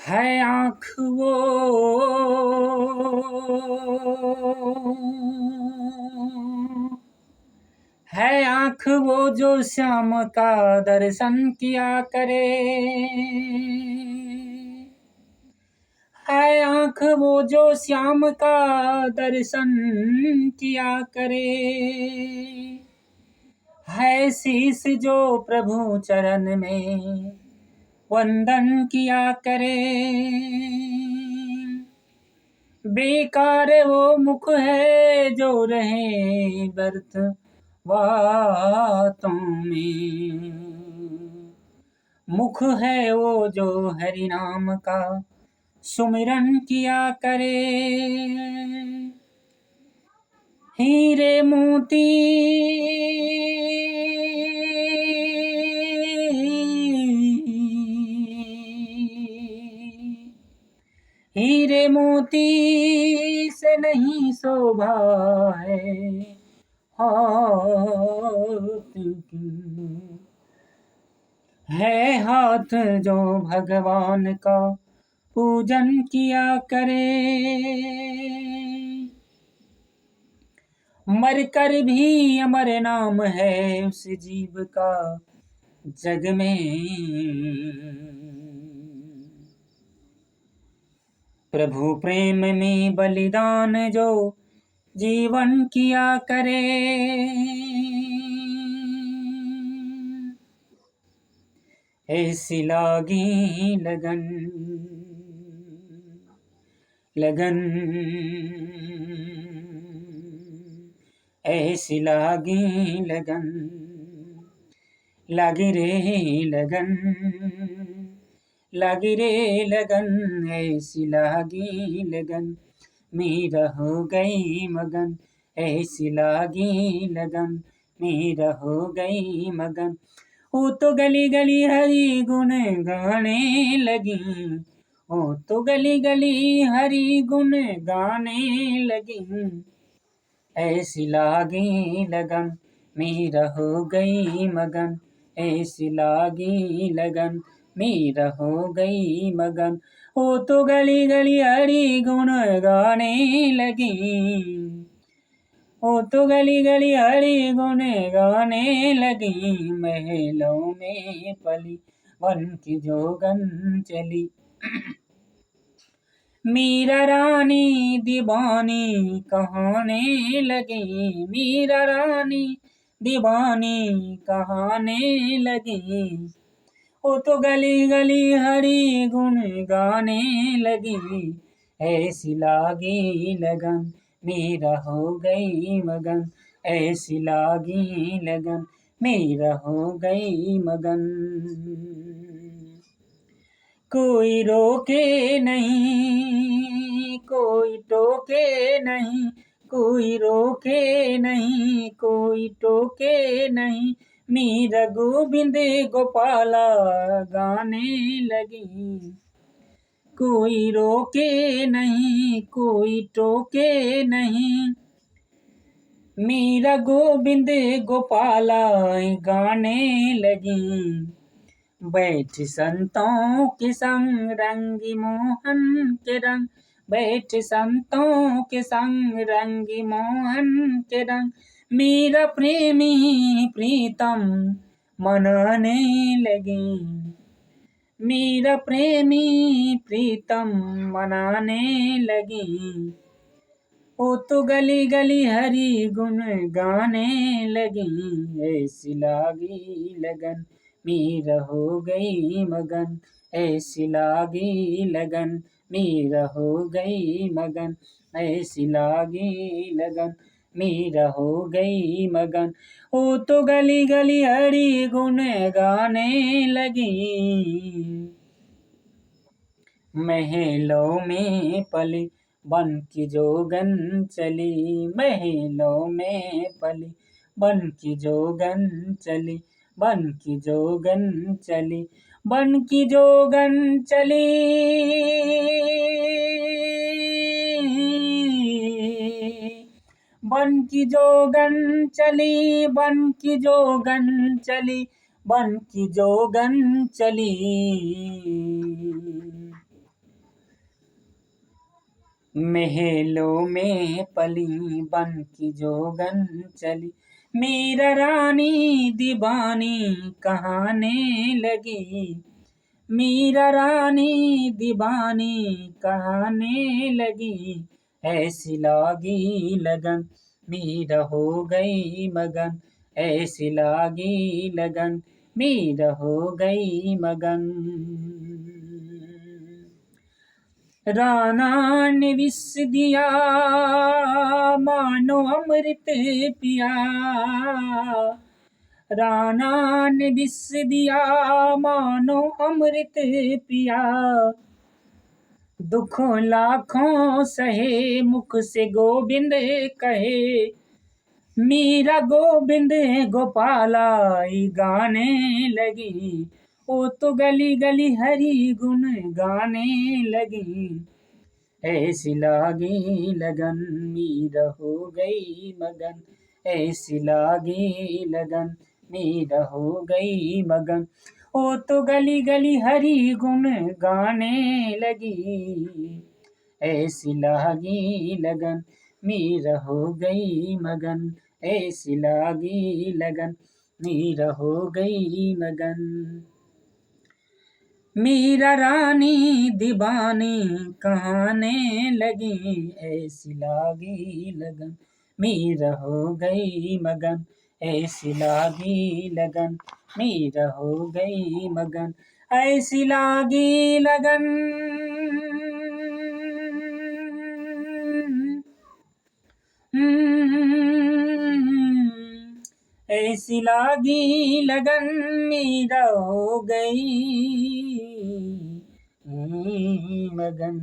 है आँख वो है आँख वो जो श्याम का दर्शन किया करे। है आँख वो जो श्याम का दर्शन किया करे। है शीश जो प्रभु चरण में वंदन किया करे। बेकार वो मुख है जो रहे व्यर्थ बातों में। मुख है वो जो हरि नाम का सुमिरन किया करे। हीरे मोती हीरे मोती से नहीं शोभा है हाथ की। है हाथ जो भगवान का पूजन किया करे। मर कर भी अमर नाम है उस जीव का जग में। प्रभु प्रेम में बलिदान जो जीवन किया करे। ऐसी लागी लगन लगन ऐसी लागी लगन लगी रे लगन लगी रे लगन। ऐसी लागी लगन मेरा हो गई मगन। ऐसी लागी लगन मेरा हो गई मगन। वो तो गली गली हरि गुण गाने लगी। वो तो गली गली हरि गुण गाने लगी। ऐसी लागी लगन मेरा हो गई मगन। ऐसी लागी लगन मेरा हो गई मगन। वो तो गली गली हरि गुण गाने लगी। वो तो गली गली हरि गुण गाने लगी। महलों में पली वन की जोगन चली। मीरा रानी दीवानी कहाने लगी। मीरा रानी दीवानी कहाने लगी। वो तो गली गली हरि गुण गाने लगी। ऐसी लागी लगन मेरा हो गई मगन। ऐसी लागी लगन मेरा हो गई मगन। कोई रोके नहीं कोई टोके नहीं। कोई रोके नहीं कोई टोके नहीं। मीरा गोविंद गोपाला गाने लगी। कोई रोके नहीं कोई टोके नहीं। मीरा गोविंद गोपाला गाने लगी। बैठ संतों के संग रंगी मोहन के रंग। बैठ संतों के संग रंगी मोहन के रंग। मेरा प्रेमी प्रीतम मनाने लगी। मेरा प्रेमी प्रीतम मनाने लगी। वो तो गली गली हरि गुण गाने लगी। ऐसी लागी लगन मेरा हो गई मगन। ऐसी लागी लगन मेरा हो गई मगन। ऐसी लागी लगन मेरा हो गई मगन। वो तो गली गली हरि गुण गाने लगी। महलों में पली बन की जोगन चली। महलों में पली बन की जोगन चली। बन की जोगन चली बन की जोगन चली। बन की जोगन चली बन की जोगन चली बन की जोगन चली। महलों में पली बन की जोगन चली, मीरा रानी दीवानी कहाने लगी, मीरा रानी दीवानी कहाने लगी। ऐसी लागी लगन मीरा हो गई मगन, ऐसी लागी लगन मीरा हो गई मगन। राना ने विष दिया मानो अमृत पिया, राना ने विष दिया मानो अमृत पिया, दुखों लाखों सहे मुख से गोविंद कहे, मीरा गोविंद गोपालाई गाने लगी, ओ तो गली गली हरि गुण गाने लगी। ऐसी लागी लगन मीरा हो गई मगन, ऐसी लागी लगन मीरा हो गई मगन, ओ तो गली गली हरि गुण गाने लगी। ऐसी लागी लगन मीरा हो गई मगन, ऐसी लागी लगन मीरा हो गई मगन। मीरा रानी दीवानी कहाने लगी, ऐसी लागी लगन मीरा हो गई मगन, ऐसी लागी लगन मीरा हो गई मगन, ऐसी लागी लगन ऐसी लागी लगन मीरा हो गई मगन।